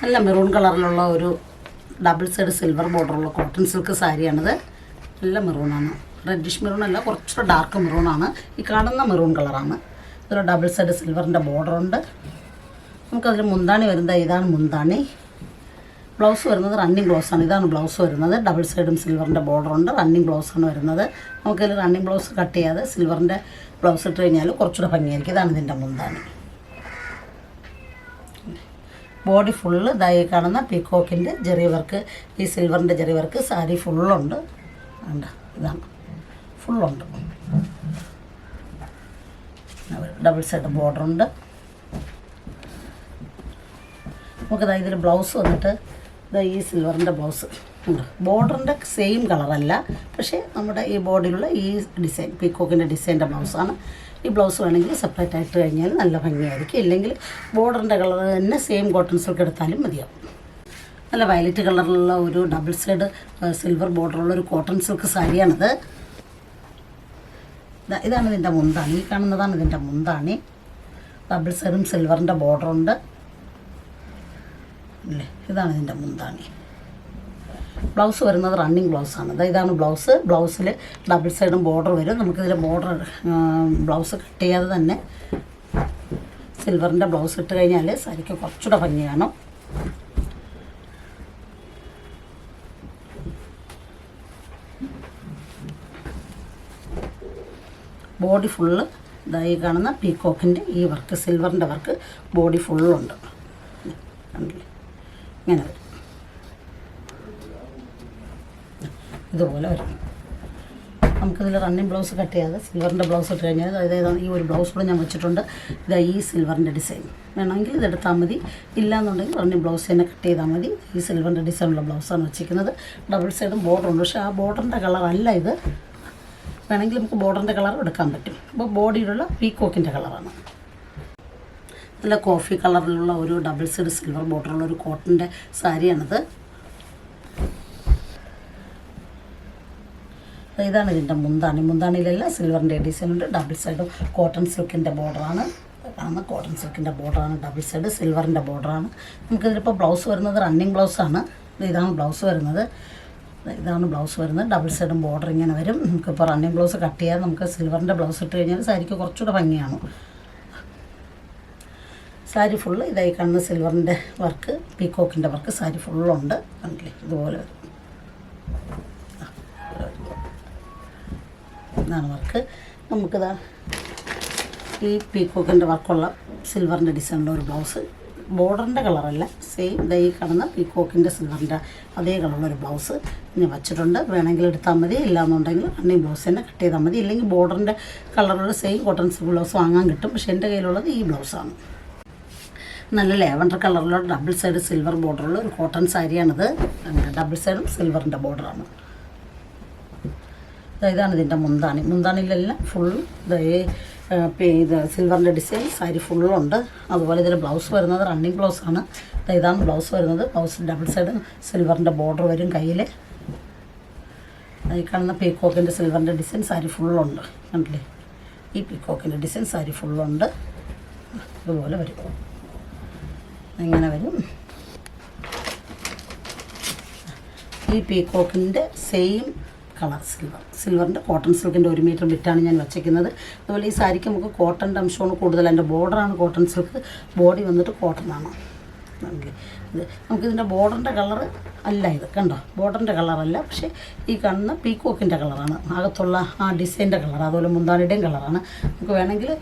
നല്ല മെറൂൺ കളറിലുള്ള ഒരു ഡബിൾ സൈഡ് സിൽവർ ബോർഡറുള്ള കോട്ടൺ സിൽക്ക് സാരിയാണിത്. നല്ല മെറൂണാണ്, റെഡിഷ് മെറൂൺ അല്ല, കുറച്ചുകൂടെ ഡാർക്ക് മെറൂണാണ്. ഈ കാണുന്ന മെറൂൺ കളറാണ്. ഇതൊരു ഡബിൾ സൈഡ് സിൽവറിൻ്റെ ബോർഡറുണ്ട്. നമുക്കതിൽ മുന്താണി വരുന്നത്, ഇതാണ് മുന്താണി. ബ്ലൗസ് വരുന്നത് റണ്ണിങ് ബ്ലൗസാണ്. ഇതാണ് ബ്ലൗസ് വരുന്നത്. ഡബിൾ സൈഡും സിൽവറിൻ്റെ ബോർഡറുണ്ട്. റണ്ണിങ് ബ്ലൗസാണ് വരുന്നത്. നമുക്കതിൽ റണ്ണിങ് ബ്ലൗസ് കട്ട് ചെയ്യാതെ സിൽവറിൻ്റെ ബ്ലൗസ് ഇട്ട് കഴിഞ്ഞാൽ കുറച്ചുകൂടെ ഭംഗിയായിരിക്കും. ഇതാണ് ഇതിൻ്റെ മുന്താണി. ബോഡി ഫുള്ള് ഇതായി കാണുന്ന പീക്കോക്കിൻ്റെ ജെറി വർക്ക്, ഈ സിൽവറിൻ്റെ ജെറി വർക്ക് സാരി ഫുള്ളുണ്ട്. ഉണ്ട്, ഇതാണ് ഫുള്ളുണ്ട്. Double side ബോർഡറുണ്ട്. നമുക്കിതാ ഇതിൽ ബ്ലൗസ് വന്നിട്ട് ഇതാ ഈ സിൽവറിൻ്റെ ബ്ലൗസ് ഉണ്ട്. ബോർഡറിൻ്റെ സെയിം കളറല്ല, പക്ഷേ നമ്മുടെ ഈ ബോഡിയിലുള്ള ഈ ഡിസൈൻ പീക്കോക്കിൻ്റെ ഡിസൈൻ്റെ ബ്ലൗസാണ്. ഈ ബ്ലൗസ് വേണമെങ്കിൽ സെപ്പറേറ്റ് ആയിട്ട് കഴിഞ്ഞാൽ നല്ല ഭംഗിയായിരിക്കും. ഇല്ലെങ്കിൽ ബോർഡറിൻ്റെ കളർ തന്നെ സെയിം കോട്ടൺ സിൽക്ക് എടുത്താലും മതിയാവും. നല്ല വയലറ്റ് കളറിലുള്ള ഒരു ഡബിൾ സൈഡ് സിൽവർ ബോർഡറുള്ള ഒരു കോട്ടൺ സിൽക്ക് സാരിയാണിത്. ഇതാണ് ഇതിൻ്റെ മുന്താണി. ഈ കാണുന്നതാണ് ഇതിൻ്റെ മുന്താണി. ഡബിൾ സൈഡും സിൽവറിൻ്റെ ബോർഡറുണ്ട് അല്ലേ. ഇതാണ് ഇതിൻ്റെ മുന്താണി. ബ്ലൗസ് വരുന്നത് റണ്ണിങ് ബ്ലൗസാണ്. ഇതാണ് ബ്ലൗസ്. ബ്ലൗസിൽ ഡബിൾ സൈഡും ബോർഡർ വരും. നമുക്കിതിൽ ബോർഡർ ബ്ലൗസ് കട്ട് ചെയ്യാതെ തന്നെ സിൽവറിൻ്റെ ബ്ലൗസ് ഇട്ട് കഴിഞ്ഞാൽ സാരിക്ക് കുറച്ചുകൂടെ ഭംഗിയാണ്. ബോഡി ഫുള്ള് ഇതായി കാണുന്ന പീക്കോക്കിൻ്റെ ഈ വർക്ക്, സിൽവറിൻ്റെ വർക്ക് ബോഡി ഫുള്ളുണ്ട്. കണ്ടില്ലേ, ഇങ്ങനെ വരും. ഇതുപോലെ വരും. നമുക്കിതിൽ റണ്ണിങ് ബ്ലൗസ് കട്ട് ചെയ്യാതെ സിൽവറിൻ്റെ ബ്ലൗസ് ഇട്ട് കഴിഞ്ഞാൽ അതായത് ഈ ഒരു ബ്ലൗസ് കൂടെ ഞാൻ വെച്ചിട്ടുണ്ട്. ഇതാ ഈ സിൽവറിൻ്റെ ഡിസൈൻ വേണമെങ്കിൽ ഇതെടുത്താൽ മതി. ഇല്ലയെന്നുണ്ടെങ്കിൽ റണ്ണിങ് ബ്ലൗസ് തന്നെ കട്ട് ചെയ്താൽ മതി. ഈ സിൽവറിൻ്റെ ഡിസൈനുള്ള ബ്ലൗസാണ് വെച്ചിരിക്കുന്നത്. ഡബിൾ സൈഡും ബോർഡറുണ്ട്. പക്ഷേ ആ ബോർഡറിൻ്റെ കളറല്ല ഇത്. വേണമെങ്കിൽ നമുക്ക് ബോർഡറിൻ്റെ കളർ എടുക്കാൻ പറ്റും. അപ്പോൾ ബോഡിയിലുള്ള പീക്കോക്കിൻ്റെ കളറാണ്. നല്ല കോഫി കളറിലുള്ള ഒരു ഡബിൾ സൈഡ് സിൽവർ ബോർഡറുള്ള ഒരു കോട്ടൻ്റെ സാരിയാണിത്. ഇതാണ് ഇതിൻ്റെ മുന്താണി. മുന്താണിയിലെല്ലാം സിൽവറിൻ്റെ ഡിസൈനുണ്ട്. ഡബിൾ സൈഡും കോട്ടൺ സിൽക്കിൻ്റെ ബോർഡറാണ്. കാണുന്ന കോട്ടൺ സിൽക്കിൻ്റെ ബോർഡറാണ്. ഡബിൾ സൈഡ് സിൽവറിൻ്റെ ബോർഡറാണ്. നമുക്കിതിലിപ്പോൾ ബ്ലൗസ് വരുന്നത് റണ്ണിങ് ബ്ലൗസാണ്. ഇതാണ് ബ്ലൗസ് വരുന്നത്. ഇതാണ് ബ്ലൗസ് വരുന്നത്. ഡബിൾ സൈഡും ബോർഡർ ഇങ്ങനെ വരും. നമുക്കിപ്പോൾ റണ്ണിങ് ബ്ലൗസ് കട്ട് ചെയ്യാതെ നമുക്ക് സിൽവറിൻ്റെ ബ്ലൗസ് ഇട്ട് കഴിഞ്ഞാൽ സാരിക്ക് കുറച്ചുകൂടെ ഭംഗിയാണ്. സാരി ഫുള്ള് ഇതായി കാണുന്ന സിൽവറിൻ്റെ വർക്ക്, പീക്കോക്കിൻ്റെ വർക്ക് സാരി ഫുള്ളുണ്ട്. കണ്ടില്ലേ, ഇതുപോലെ വരും. ഇതാണ് വർക്ക്. നമുക്കിതാ ഈ പീക്കോക്കിൻ്റെ വർക്കുള്ള സിൽവറിൻ്റെ ഡിസൈനുള്ള ഒരു ബ്ലൗസ്. ബോർഡറിൻ്റെ കളറല്ല, സെയിം ഈ കാണുന്ന പീക്കോക്കിൻ്റെ സിൽവറിൻ്റെ അതേ കളറുള്ളൊരു ബ്ലൗസ് ഞാൻ വച്ചിട്ടുണ്ട്. വേണമെങ്കിൽ എടുത്താൽ മതി. ഇല്ലാന്നുണ്ടെങ്കിൽ റണ്ണിങ് ബ്ലൗസ് തന്നെ കട്ട് ചെയ്താൽ മതി. ഇല്ലെങ്കിൽ ബോർഡറിൻ്റെ കളറുള്ള സെയിം കോട്ടൺ സിൽക്ക് ബ്ലൗസ് വാങ്ങാൻ കിട്ടും. പക്ഷേ എൻ്റെ കയ്യിലുള്ളത് ഈ ബ്ലൗസാണ്. നല്ല ലാവൻഡർ കളറിലുള്ള ഡബിൾ സൈഡ് സിൽവർ ബോർഡറുള്ള ഒരു കോട്ടൺ സാരിയാണിത്. ഡബിൾ സൈഡും സിൽവറിൻ്റെ ബോർഡറാണ്. ഇതാണ് ഇതിൻ്റെ മുന്താണി. മുന്താണിയിലെല്ലാം ഫുൾ ഇത് സിൽവറിൻ്റെ ഡിസൈൻ സാരി ഫുള്ളുണ്ട്. അതുപോലെ ഇതിൽ ബ്ലൗസ് വരുന്നത് റണ്ണിങ് ബ്ലൗസാണ്. ഇതാണ് ബ്ലൗസ് വരുന്നത്. ബ്ലൗസ് ഡബിൾ സൈഡ് സിൽവറിൻ്റെ ബോർഡർ വരും കയ്യിൽ. ഈ കാണുന്ന പീക്കോക്കിൻ്റെ സിൽവറിൻ്റെ ഡിസൈൻ സാരി ഫുള്ളുണ്ട്. കണ്ടില്ലേ, ഈ പീക്കോക്കിൻ്റെ ഡിസൈൻ സാരി ഫുള്ളുണ്ട്. ഇതുപോലെ വരും. ഇങ്ങനെ വരും. ഈ പീക്കോക്കിൻ്റെ സെയിം കളർ സിൽവറിൻ്റെ കോട്ടൺ സിൽക്കിൻ്റെ 1 മീറ്റർ ബിറ്റാണ് ഞാൻ വച്ചിരിക്കുന്നത്. അതുപോലെ ഈ സാരിക്ക് നമുക്ക് കോട്ടൻ്റെ അംശമാണ് കൂടുതൽ. എൻ്റെ ബോർഡറാണ് കോട്ടൺ സിൽക്ക്, ബോഡി വന്നിട്ട് കോട്ടനാണ്. ഇത് നമുക്കിതിൻ്റെ ബോർഡറിൻ്റെ കളർ അല്ല. ഇത് കണ്ടോ, ബോർഡറിൻ്റെ കളറല്ല, പക്ഷേ ഈ കാണുന്ന പീക്കോക്കിൻ്റെ കളറാണ്. അകത്തുള്ള ആ ഡിസൈൻ്റെ കളർ, അതുപോലെ മുന്താണിയുടെയും കളറാണ്. നമുക്ക് വേണമെങ്കിൽ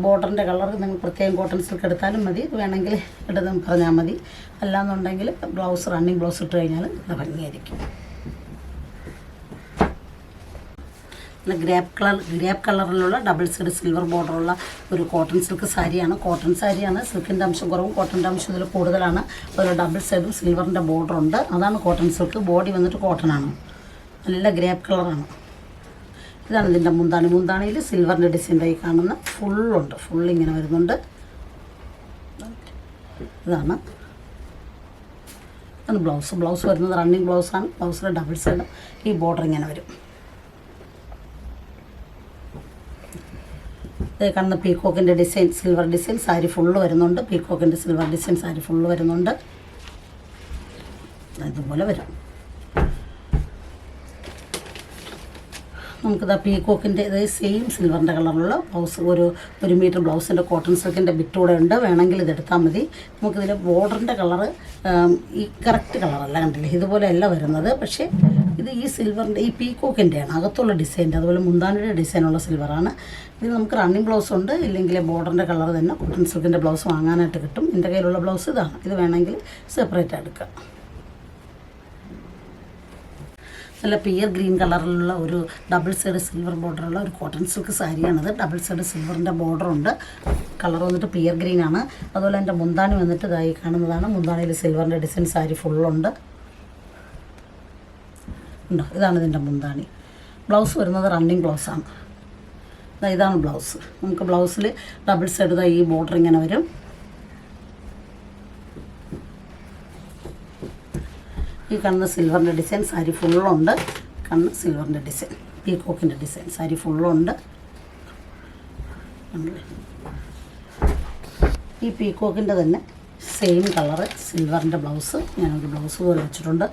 ബോർഡറിൻ്റെ കളർ നിങ്ങൾ പ്രത്യേകം കോട്ടൺ സിൽക്ക് എടുത്താലും മതി. വേണമെങ്കിൽ ഇടുന്ന പറഞ്ഞാൽ മതി. അല്ലാന്നുണ്ടെങ്കിൽ ബ്ലൗസ് റണ്ണിങ് ബ്ലൗസ് ഇട്ട് കഴിഞ്ഞാൽ നല്ല ഭംഗിയായിരിക്കും. ഗ്രേപ്പ് കളറിലുള്ള ഡബിൾ സൈഡ് സിൽവർ ബോർഡറുള്ള ഒരു കോട്ടൺ സിൽക്ക് സാരിയാണ്. കോട്ടൺ സാരിയാണ്. സിൽക്കിൻ്റെ അംശം കുറവും കോട്ടൻ്റെ അംശം ഇതിൽ കൂടുതലാണ്. അതുപോലെ ഡബിൾ സൈഡും സിൽവറിൻ്റെ ബോർഡറുണ്ട്. അതാണ് കോട്ടൺ സിൽക്ക്. ബോഡി വന്നിട്ട് കോട്ടനാണ്. നല്ല ഗ്രേപ്പ് കളറാണ്. ഇതാണ് ഇതിൻ്റെ മുന്താണി. മുന്താണിയിൽ സിൽവറിൻ്റെ ഡിസൈൻ്റെ ഈ കാണുന്ന ഫുള്ളുണ്ട്. ഫുള്ളിങ്ങനെ വരുന്നുണ്ട്. ഇതാണ് ബ്ലൗസ് വരുന്നത് റണ്ണിങ് ബ്ലൗസാണ്. ബ്ലൗസിൽ ഡബിൾ സൈഡ് ഈ ബോർഡർ ഇങ്ങനെ വരും. കാണുന്ന പീക്കോക്കിൻ്റെ design silver design sari full വരുന്നുണ്ട്. പീക്കോക്കിൻ്റെ സിൽവർ ഡിസൈൻ സാരി ഫുള്ള് വരുന്നുണ്ട്. ഇതുപോലെ വരും. നമുക്കിതാ പീകോക്കിൻ്റെ ഇത് സെയിം സിൽവറിൻ്റെ കളറിലുള്ള ബ്ലൗസ്, ഒരു മീറ്റർ ബ്ലൗസിൻ്റെ കോട്ടൺ സിൽക്കിൻ്റെ ബിറ്റ് കൂടെ ഉണ്ട്. വേണമെങ്കിൽ ഇതെടുത്താൽ മതി. നമുക്കിതിൽ ബോർഡറിൻ്റെ കളറ് ഈ കറക്റ്റ് കളറല്ല, കണ്ടില്ലേ, ഇതുപോലെയല്ല വരുന്നത്. പക്ഷേ ഇത് ഈ സിൽവറിൻ്റെ ഈ പീകോക്കിൻ്റെയാണ് അകത്തുള്ള ഡിസൈൻ്റെ, അതുപോലെ മുന്താണിയുടെ ഡിസൈനുള്ള സിൽവറാണ്. ഇത് നമുക്ക് റണ്ണിങ് ബ്ലൗസ് ഉണ്ട്, ഇല്ലെങ്കിൽ ബോർഡറിൻ്റെ കളർ തന്നെ കോട്ടൺ സിൽക്കിൻ്റെ ബ്ലൗസ് വാങ്ങാനായിട്ട് കിട്ടും. എൻ്റെ കയ്യിലുള്ള ബ്ലൗസ് ഇതാണ്. ഇത് വേണമെങ്കിൽ സെപ്പറേറ്റ് എടുക്കാം. നല്ല പിയർ ഗ്രീൻ കളറിലുള്ള ഒരു ഡബിൾ സൈഡ് സിൽവർ ബോർഡറുള്ള ഒരു കോട്ടൺ സിൽക്ക് സാരിയാണിത്. ഡബിൾ സൈഡ് സിൽവറിൻ്റെ ബോർഡറുണ്ട്. കളർ വന്നിട്ട് പിയർ ഗ്രീനാണ്. അതുപോലെ എൻ്റെ മുന്താണി വന്നിട്ട് ഇതായി കാണുന്നതാണ്. മുന്താണിയിൽ സിൽവറിൻ്റെ ഡിസൈൻ സാരി ഫുള്ളുണ്ട്. ഉണ്ടോ, ഇതാണ് ഇതിൻ്റെ മുന്താണി. ബ്ലൗസ് വരുന്നത് റണ്ണിങ് ബ്ലൗസാണ്. ഇതാണ് ബ്ലൗസ്. നമുക്ക് ബ്ലൗസിൽ ഡബിൾ സൈഡ് ഈ ബോർഡർ ഇങ്ങനെ വരും. ഈ കാണുന്ന സിൽവറിൻ്റെ ഡിസൈൻ സാരി ഫുള്ളുണ്ട്. കണ്ണ് സിൽവറിൻ്റെ ഡിസൈൻ, പീകോക്കിൻ്റെ ഡിസൈൻ സാരി ഫുള്ളുണ്ട്. ഈ പീകോക്കിൻ്റെ തന്നെ സെയിം കളറ് സിൽവറിൻ്റെ ബ്ലൗസ് ഞാനൊരു ബ്ലൗസ് പോലെ വെച്ചിട്ടുണ്ട്.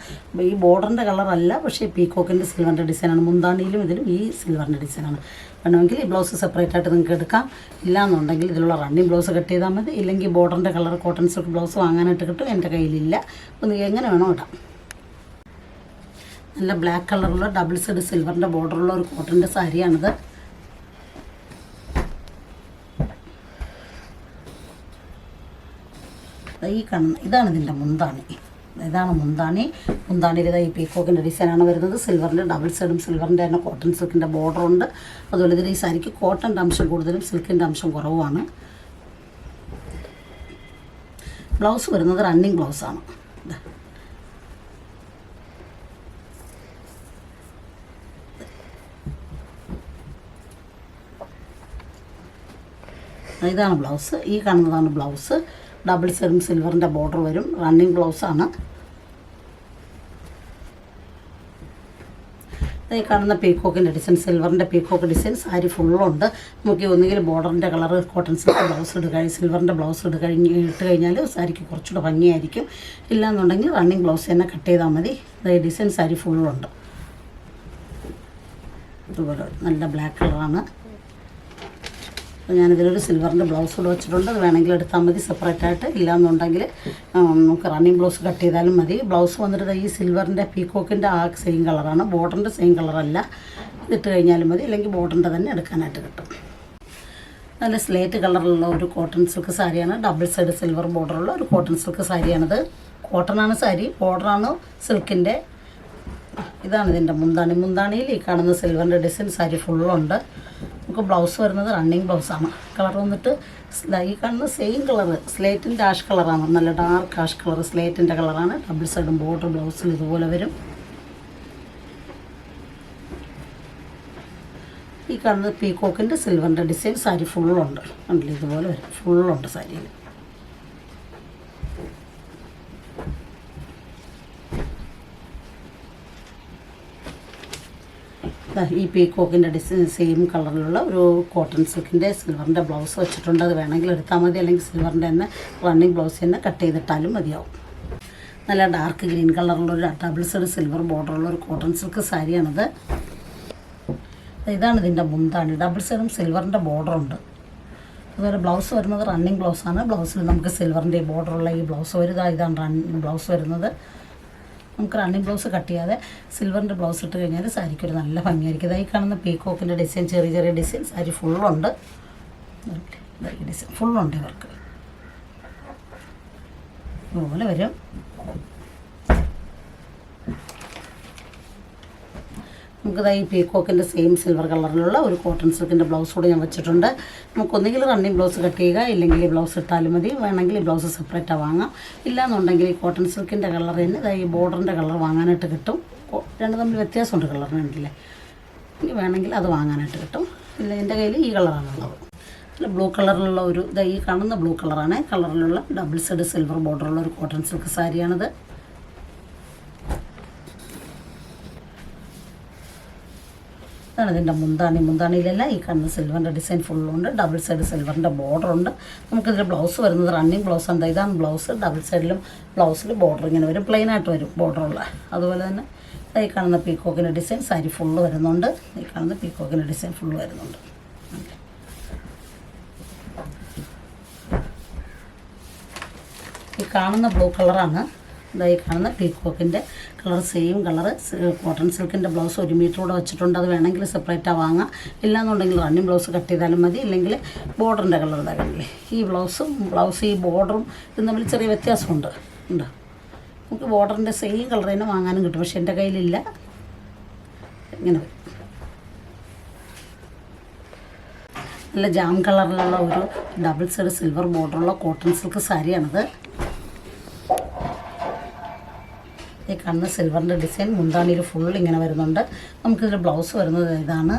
ഈ ബോർഡറിൻ്റെ കളറല്ല, പക്ഷേ പീകോക്കിൻ്റെ സിൽവറിൻ്റെ ഡിസൈനാണ്. മുന്താണിയിലും ഇതിലും ഈ സിൽവറിൻ്റെ ഡിസൈനാണ്. വേണമെങ്കിൽ ഈ ബ്ലൗസ് സെപ്പറേറ്റ് ആയിട്ട് നിങ്ങൾക്ക് എടുക്കാം. ഇല്ലയെന്നുണ്ടെങ്കിൽ ഇതിലുള്ള റണ്ണിങ് ബ്ലൗസ് കട്ട് ചെയ്താൽ മതി. ഇല്ലെങ്കിൽ ബോർഡറിൻ്റെ കളർ കോട്ടൺ സിൽക്ക് ബ്ലൗസ് വാങ്ങാനായിട്ട് കിട്ടും. എൻ്റെ കയ്യിലില്ല. അപ്പോൾ എങ്ങനെ വേണോ ഇടാം. നല്ല ബ്ലാക്ക് കളറുള്ള ഡബിൾ സൈഡ് സിൽവറിൻ്റെ ബോർഡറുള്ള ഒരു കോട്ടൻ്റെ സാരിയാണിത്. ഈ കാണുന്ന ഇതാണ് ഇതിൻ്റെ മുന്താണി. ഇതാണ് മുന്താണി. മുന്താണിയിൽ ഈ പീകോക്കിൻ്റെ ഡിസൈനാണ് വരുന്നത്. സിൽവറിൻ്റെ ഡബിൾ സൈഡും സിൽവറിൻ്റെ തന്നെ കോട്ടൺ സിൽക്കിൻ്റെ ബോർഡറുണ്ട്. അതുപോലെ ഇതിൽ ഈ സാരിക്ക് കോട്ടൻ്റെ അംശം കൂടുതലും സിൽക്കിൻ്റെ അംശം കുറവുമാണ്. ബ്ലൗസ് വരുന്നത് റണ്ണിങ് ബ്ലൗസാണ്. ഇതാണ് ബ്ലൗസ്. ഈ കാണുന്നതാണ് ബ്ലൗസ്. ഡബിൾ സൈഡും സിൽവറിൻ്റെ ബോർഡർ വരും. റണ്ണിങ് ബ്ലൗസാണ്. ഈ കാണുന്ന പീകോക്കിൻ്റെ ഡിസൈൻ സിൽവറിൻ്റെ പീകോക്ക് ഡിസൈൻ സാരി ഫുള്ളുണ്ട്. നമുക്ക് ഒന്നുകിൽ ബോർഡറിൻ്റെ കളർ കോട്ടൺ സിൽക്ക് ബ്ലൗസ് സിൽവറിൻ്റെ ബ്ലൗസ് ഇട്ട് കഴിഞ്ഞാൽ സാരിക്ക് കുറച്ചുകൂടെ ഭംഗിയായിരിക്കും. ഇല്ലയെന്നുണ്ടെങ്കിൽ റണ്ണിങ് ബ്ലൗസ് തന്നെ കട്ട് ചെയ്താൽ മതി. ഈ ഡിസൈൻ സാരി ഫുള്ളുണ്ട്. ഇതുപോലെ നല്ല ബ്ലാക്ക് കളറാണ്. ഞാനിതിലൊരു സിൽവറിൻ്റെ ബ്ലൗസ് കൂടെ വെച്ചിട്ടുണ്ട്. അത് വേണമെങ്കിൽ എടുത്താൽ മതി സെപ്പറേറ്റ് ആയിട്ട്. ഇല്ലയെന്നുണ്ടെങ്കിൽ നമുക്ക് റണ്ണിങ് ബ്ലൗസ് കട്ട് ചെയ്താലും മതി. ബ്ലൗസ് വന്നിട്ട് ഈ സിൽവറിൻ്റെ പീകോക്കിൻ്റെ ആ സെയിം കളറാണ്. ബോർഡറിൻ്റെ സെയിം കളറല്ല. ഇതിട്ട് കഴിഞ്ഞാലും മതി, അല്ലെങ്കിൽ ബോർഡറിൻ്റെ തന്നെ എടുക്കാനായിട്ട് കിട്ടും. നല്ല സ്ലേറ്റ് കളറിലുള്ള ഒരു കോട്ടൺ സിൽക്ക് സാരിയാണ്. ഡബിൾ സൈഡ് സിൽവർ ബോർഡറുള്ള ഒരു കോട്ടൺ സിൽക്ക് സാരിയാണിത്. കോട്ടണാണ് സാരി, ബോർഡറാണ് സിൽക്കിൻ്റെ. ഇതാണ് ഇതിൻ്റെ മുന്താണി. മുന്താണിയിൽ ഈ കാണുന്ന സിൽവറിൻ്റെ ഡിസൈൻ സാരി ഫുള്ളുണ്ട്. നമുക്ക് ബ്ലൗസ് വരുന്നത് റണ്ണിങ് ബ്ലൗസാണ്. കളർ വന്നിട്ട് ഈ കാണുന്ന സെയിം കളറ് സ്ലേറ്റിൻ്റെ ആഷ് കളറാണ്. നല്ല ഡാർക്ക് ആഷ് കളർ സ്ലേറ്റിൻ്റെ കളറാണ്. ഡബിൾ സൈഡും ബോർഡർ ബ്ലൗസിൽ ഇതുപോലെ വരും. ഈ കാണുന്നത് പീകോക്കിൻ്റെ സിൽവറിൻ്റെ ഡിസൈൻ സാരി ഫുള്ളുണ്ട്. കണ്ടില്ല, ഇതുപോലെ വരും. ഫുള്ളുണ്ട് സാരിയിൽ. ഈ പീകോക്കിൻ്റെ ഡിസൈൻ സെയിം കളറിലുള്ള ഒരു കോട്ടൺ സിൽക്കിൻ്റെ സിൽവറിൻ്റെ ബ്ലൗസ് വെച്ചിട്ടുണ്ട്. അത് വേണമെങ്കിൽ എടുത്താൽ മതി, അല്ലെങ്കിൽ സിൽവറിൻ്റെ തന്നെ റണ്ണിങ് ബ്ലൗസ് തന്നെ കട്ട് ചെയ്തിട്ടാലും മതിയാവും. നല്ല ഡാർക്ക് ഗ്രീൻ കളറിലൊരു ഡബിൾ സൈഡ് സിൽവർ ബോർഡറുള്ള ഒരു കോട്ടൺ സിൽക്ക് സാരിയാണിത്. ഇതാണ് ഇതിൻ്റെ മുന്താണി. ഡബിൾ സൈഡും സിൽവറിൻ്റെ ബോർഡറുണ്ട്. അതുപോലെ ബ്ലൗസ് വരുന്നത് റണ്ണിങ് ബ്ലൗസാണ്. ബ്ലൗസിൽ നമുക്ക് സിൽവറിൻ്റെ ബോർഡറുള്ള ഈ ബ്ലൗസ് വരുന്നത്. ഇതാണ് ബ്ലൗസ് വരുന്നത്. നമുക്ക് റണ്ണിങ് ബ്ലൗസ് കട്ട് ചെയ്യാതെ സിൽവറിൻ്റെ ബ്ലൗസ് ഇട്ട് കഴിഞ്ഞാൽ സാരിക്കൊരു നല്ല ഭംഗിയായിരിക്കും. ഇതായി കാണുന്ന പീകോക്കിൻ്റെ ഡിസൈൻ ചെറിയ ചെറിയ ഡിസൈൻ സാരി ഫുള്ളുണ്ട്. ഈ ഡിസൈൻ ഫുള്ളുണ്ട് ഇവർക്ക്. ഇതുപോലെ വരും. നമുക്കിതാ ഈ പീകോക്കിൻ്റെ സെയിം സിൽവർ കളറിലുള്ള ഒരു കോട്ടൺ സിൽക്കിൻ്റെ ബ്ലൗസ് കൂടെ ഞാൻ വെച്ചിട്ടുണ്ട്. നമുക്കൊന്നുകിൽ റണ്ണിങ് ബ്ലൗസ് കട്ട് ചെയ്യുക, ഇല്ലെങ്കിൽ ബ്ലൗസ് ഇട്ടാലും മതി. വേണമെങ്കിൽ ഈ ബ്ലൗസ് സെപ്പറേറ്റാണ് വാങ്ങാം. ഇല്ലയെന്നുണ്ടെങ്കിൽ ഈ കോട്ടൺ സിൽക്കിൻ്റെ കളർ തന്നെ ഈ ബോർഡറിൻ്റെ കളർ വാങ്ങാനായിട്ട് കിട്ടും. രണ്ട് തമ്മിൽ വ്യത്യാസമുണ്ട് കളറിന്, കണ്ടില്ലേ. ഇനി വേണമെങ്കിൽ അത് വാങ്ങാനായിട്ട് കിട്ടും. ഇല്ല, എൻ്റെ കയ്യിൽ ഈ കളറാണുള്ളത്. അല്ല, ബ്ലൂ കളറിലുള്ള ഒരു ഈ കാണുന്ന ബ്ലൂ കളറാണ്. കളറിലുള്ള ഡബിൾ സൈഡ് സിൽവർ ബോർഡറുള്ള ഒരു കോട്ടൺ സിൽക്ക് സാരിയാണിത്. ഇതാണ് ഇതിൻ്റെ മുന്താണിയിലെല്ലാം ഈ കാണുന്ന സിൽവറിൻ്റെ ഡിസൈൻ ഫുള്ളുണ്ട്. ഡബിൾ സൈഡ് സിൽവറിൻ്റെ ബോർഡറുണ്ട്. നമുക്കിതിൽ ബ്ലൗസ് വരുന്നത് റണ്ണിങ് ബ്ലൗസ് ഉണ്ട്. ഇതാണ് ബ്ലൗസ്. ഡബിൾ സൈഡിലും ബ്ലൗസിൽ ബോർഡർ ഇങ്ങനെ വരും, പ്ലെയിനായിട്ട് വരും ബോർഡറുള്ള. അതുപോലെ തന്നെ ഈ കാണുന്ന പീക്കോക്കിൻ്റെ ഡിസൈൻ സാരി ഫുള്ള് വരുന്നുണ്ട്. ഈ കാണുന്ന പീക്കോക്കിൻ്റെ ഡിസൈൻ ഫുള്ള് വരുന്നുണ്ട്. ഈ കാണുന്ന ബ്ലൂ കളറാണ്. ഈ കാണുന്ന പീക്കോക്കിൻ്റെ കളർ, സെയിം കളറ്. കോട്ടൺ സിൽക്കിൻ്റെ ബ്ലൗസ് 1 മീറ്റർ കൂടെ വെച്ചിട്ടുണ്ട്. അത് വേണമെങ്കിൽ സെപ്പറേറ്റാണ് വാങ്ങാം. ഇല്ലാന്നുണ്ടെങ്കിൽ റണ്ണിങ് ബ്ലൗസ് കട്ട് ചെയ്താലും മതി. ഇല്ലെങ്കിൽ ബോർഡറിൻ്റെ കളർ ഇതാകണില്ലേ, ഈ ബ്ലൗസ് ഈ ബോർഡറും ഇതും തമ്മിൽ ചെറിയ വ്യത്യാസമുണ്ട്. ഉണ്ടോ? നമുക്ക് ബോർഡറിൻ്റെ സെയിം കളർ തന്നെ വാങ്ങാനും കിട്ടും. പക്ഷെ എൻ്റെ കയ്യിലില്ല. ഇങ്ങനെ നല്ല ജാം കളറിലുള്ള ഒരു ഡബിൾ സൈഡ് സിൽവർ ബോർഡറുള്ള കോട്ടൺ സിൽക്ക് സാരിയാണിത്. ഈ കാണുന്ന സിൽവറിൻ്റെ ഡിസൈൻ മുന്താണിയിൽ ഫുൾ ഇങ്ങനെ വരുന്നുണ്ട്. നമുക്കിതിൽ ബ്ലൗസ് വരുന്നത് ഇതാണ്.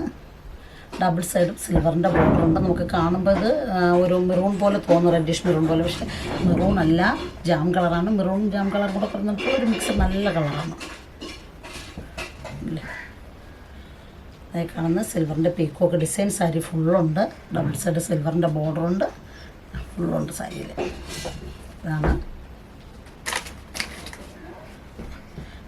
ഡബിൾ സൈഡും സിൽവറിൻ്റെ ബോർഡറുണ്ട്. നമുക്ക് കാണുമ്പോൾ ഇത് ഒരു മെറൂൺ പോലെ തോന്നും, റെഡിഷ് മെറൂൺ പോലെ. പക്ഷേ മെറൂൺ അല്ല, ജാം കളറാണ്. മെറൂൺ ജാം കളർ കൂടെ പറഞ്ഞപ്പോൾ ഒരു മിക്സ് നല്ല കളറാണ്. അല്ലേ? അതായി കാണുന്ന സിൽവറിൻ്റെ പീക്കോക്ക് ഡിസൈൻ സാരി ഫുള്ളുണ്ട്. ഡബിൾ സൈഡ് സിൽവറിൻ്റെ ബോർഡറുണ്ട്, ഫുള്ളുണ്ട് സാരിയിൽ. ഇതാണ്.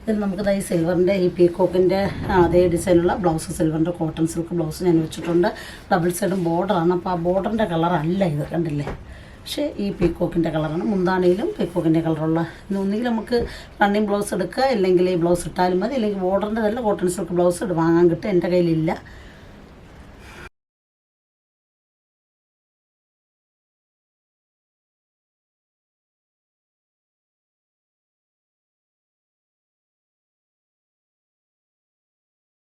ഇതിൽ നമുക്ക് ഈ സിൽവറിൻ്റെ ഈ പീക്കോക്കിൻ്റെ അതേ ഡിസൈനുള്ള ബ്ലൗസ്, സിൽവറിൻ്റെ കോട്ടൺ സിൽക്ക് ബ്ലൗസ് ഞാൻ വെച്ചിട്ടുണ്ട്. ഡബിൾ സൈഡും ബോർഡറാണ്. അപ്പോൾ ആ ബോർഡറിൻ്റെ കളറല്ല ഇത്, കണ്ടില്ലേ? പക്ഷേ ഈ പീക്കോക്കിൻ്റെ കളറാണ്. മുന്താണിയിലും പീക്കോക്കിൻ്റെ കളറുള്ള. ഒന്നുകിൽ നമുക്ക് റണ്ണിങ് ബ്ലൗസ് എടുക്കുക, ഇല്ലെങ്കിൽ ഈ ബ്ലൗസ് ഇട്ടാലും മതി. ഇല്ലെങ്കിൽ ബോർഡറിൻ്റെ തന്നെ കോട്ടൺ സിൽക്ക് ബ്ലൗസ് വാങ്ങാൻ കിട്ടും. എൻ്റെ കയ്യിലില്ല.